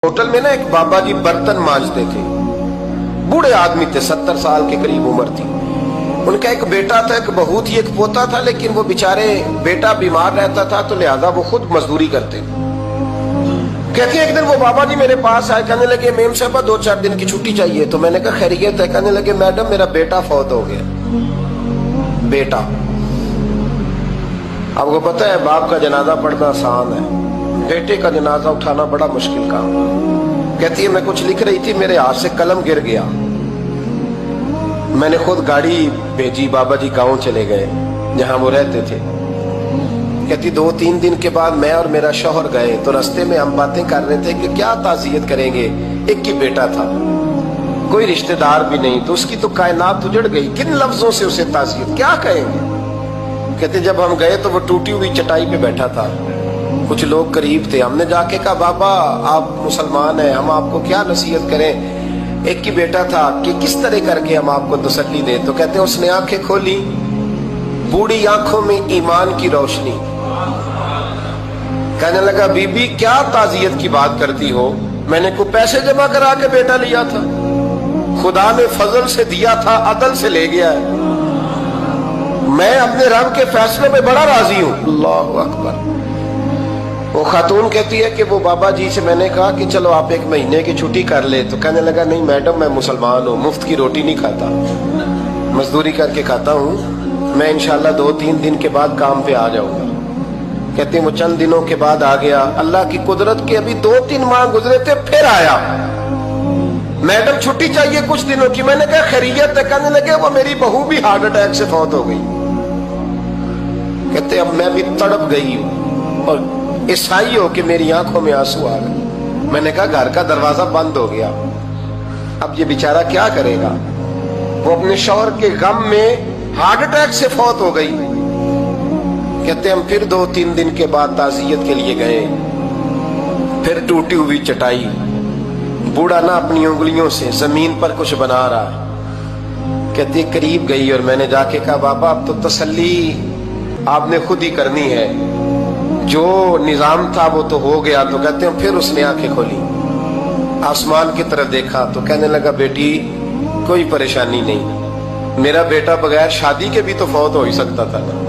Hotel में ना एक बाबा जी बर्तन मांजते थे। बूढ़े आदमी थे, 70 साल के करीब उम्र थी। उनका एक बेटा था, एक बहू थी, एक पोता था, लेकिन वो बेचारे बेटा बीमार रहता था तो लिहाजा वो खुद मजदूरी करते। कहते एक दिन वो बाबा जी मेरे पास आए, कहने लगे मेम साहब 2-4 दिन की छुट्टी चाहिए। तो मैंने कहा खैरियत है? कहने लगे मैडम मेरा बेटा फौत हो गया। बेटा, आपको पता है बाप का जनाजा पढ़ना आसान है, बेटे का जनाजा उठाना बड़ा मुश्किल काम। कहती है मैं कुछ लिख रही थी, मेरे हाथ से कलम गिर गया। मैंने खुद गाड़ी भेजी, बाबा जी गांव चले गए जहां वो रहते थे। कहती 2-3 दिन के बाद मैं और मेरा शौहर गए तो रास्ते में हम बातें कर रहे थे कि क्या ताज़ियत करेंगे। एक ही बेटा था, कोई रिश्तेदार भी नहीं, तो उसकी तो कायनात उजड़ गई। किन लफ्जों से उसे ताज़ियत क्या कहेंगे। कहते जब हम गए तो वो टूटी हुई चटाई पे बैठा था, कुछ लोग करीब थे। हमने जाके कहा बाबा आप मुसलमान हैं, हम आपको क्या नसीहत करें, एक ही बेटा था, कि किस तरह करके हम आपको तसल्ली दें। तो कहते उसने आंखें खोली, बूढ़ी आंखों में ईमान की रोशनी। कहने लगा बीबी क्या ताज़ियत की बात करती हो, मैंने को पैसे जमा करा के बेटा लिया था, खुदा ने फजल से दिया था, अदल से ले गया है। मैं अपने रब के फैसले में बड़ा राजी हूं। अल्लाहु अकबर। वो खातून कहती है कि वो बाबा जी से मैंने कहा कि चलो आप 1 महीने की छुट्टी कर ले। तो कहने लगा नहीं मैडम मैं मुसलमान हूँ, मुफ्त की रोटी नहीं खाता, मजदूरी करके खाता हूँ। मैं इंशाल्लाह 2-3 दिन के बाद काम पे आ जाऊंगा। कहते वो चंद दिनों के बाद आ गया। अल्लाह की कुदरत के अभी 2-3 माह गुजरे थे, फिर आया। मैडम छुट्टी चाहिए कुछ दिनों की। मैंने कहा खैरियत है? कहने लगे वो मेरी बहू भी हार्ट अटैक से फौत हो गई। कहते अब मैं भी तड़प गई हूँ और ईसाई हो कि मेरी आंखों में आंसू आ गए। मैंने कहा घर का दरवाजा बंद हो गया, अब ये बेचारा क्या करेगा। वो अपने शौहर के गम में हार्ट अटैक से फौत हो गई। कहते हम फिर 2-3 दिन के बाद ताज़ियत के लिए गए, फिर टूटी हुई चटाई, बूढ़ा ना अपनी उंगलियों से जमीन पर कुछ बना रहा। कहते करीब गई और मैंने जाके कहा बाबा अब तो तसल्ली आपने खुद ही करनी है, जो निजाम था वो तो हो गया। तो कहते हैं फिर उसने आंखें खोली, आसमान की तरफ देखा तो कहने लगा बेटी कोई परेशानी नहीं, मेरा बेटा बगैर शादी के भी तो फौत हो ही सकता था ना,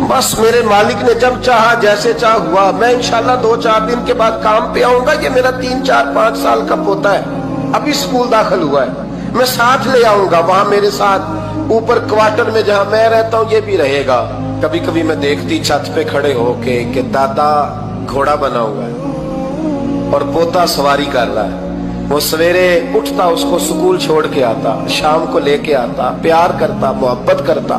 बस मेरे मालिक ने जब चाहा जैसे चाह हुआ। मैं इंशाल्लाह 2-4 दिन के बाद काम पे आऊंगा। ये मेरा 3-4-5 साल का पोता है, अभी स्कूल दाखिल हुआ है, मैं साथ ले आऊंगा। वहां मेरे साथ ऊपर क्वार्टर में जहां मैं रहता हूँ ये भी रहेगा। कभी कभी मैं देखती छत पे खड़े होके कि दादा घोड़ा बना हुआ है और पोता सवारी कर रहा है। वो सवेरे उठता, उसको स्कूल छोड़ के आता, शाम को लेके आता, प्यार करता, मोहब्बत करता।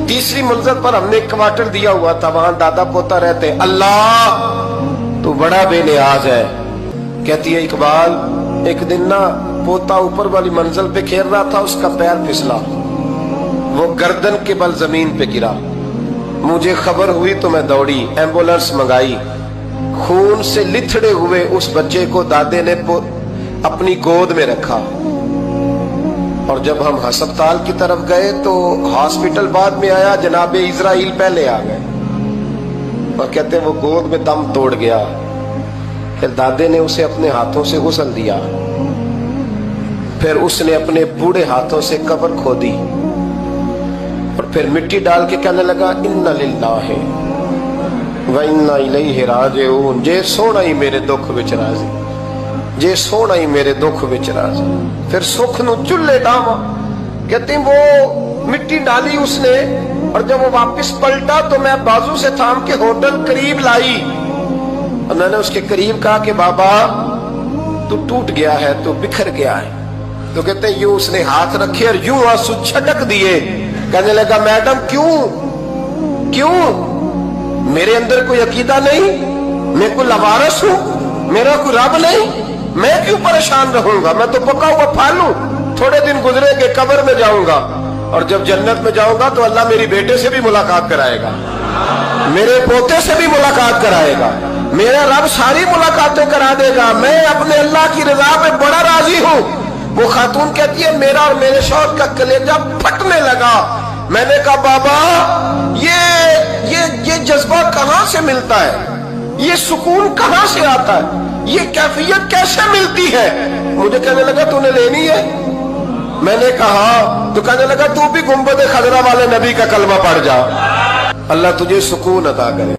3री मंजिल पर हमने क्वार्टर दिया हुआ था, वहां दादा पोता रहते। अल्लाह तू बड़ा बेनियाज है। कहती है इकबाल एक दिन ना पोता ऊपर वाली मंजिल पे खेल रहा था, उसका पैर फिसला, वो गर्दन के बल जमीन पे गिरा। मुझे खबर हुई तो मैं दौड़ी, एम्बुलेंस मंगाई। खून से लिथड़े हुए उस बच्चे को दादे ने अपनी गोद में रखा। और जब हम अस्पताल की तरफ गए तो हॉस्पिटल बाद में आया, जनाबे इजराइल पहले आ गए और कहते वो गोद में दम तोड़ गया। फिर दादे ने उसे अपने हाथों से गुस्ल दिया, फिर उसने अपने बूढ़े हाथों से कब्र खोदी और फिर मिट्टी डाल के कहने लगा इन्ना लिल्लाहि व इन्ना इलैहि राजिऊन। जे सोना ही मेरे दुख विच राजी, जे सोना ही मेरे दुख विच राजी। फिर सुख नु चुल्ले डावा। कहते वो मिट्टी डाली उसने और जब वो वापस पलटा तो मैं बाजू से थाम के होटल करीब लाई और मैंने उसके करीब कहा कि बाबा तू टूट गया है, तू बिखर गया है। तो कहते हैं यूं उसने हाथ रखे और यूं आंसू छटक दिए। कहने लगा मैडम क्यों क्यों, मेरे अंदर कोई अकीदा नहीं, मैं कोई लवारस हूं, मेरा कोई रब नहीं, मैं क्यों परेशान रहूंगा, मैं तो पका हुआ फालू। थोड़े दिन गुजरेंगे कब्र में जाऊंगा और जब जन्नत में जाऊंगा तो अल्लाह मेरी बेटे से भी मुलाकात कराएगा, मेरे पोते से भी मुलाकात कराएगा, मेरा रब सारी मुलाकातें करा देगा। मैं अपने अल्लाह की रजा पे बड़ा राजी हूं। वो खातून कहती है मेरा और मेरे शौहर का कलेजा फटने लगा। मैंने कहा बाबा ये जज्बा कहां से मिलता है, ये सुकून कहां से आता है, یہ کیفیت کیسے ملتی ہے؟ مجھے کہنے لگا تو نے لینی ہے؟ میں نے کہا تو کہنے لگا تو بھی گنبد خضرا والے نبی کا کلمہ پڑھ جا، اللہ تجھے سکون عطا کرے۔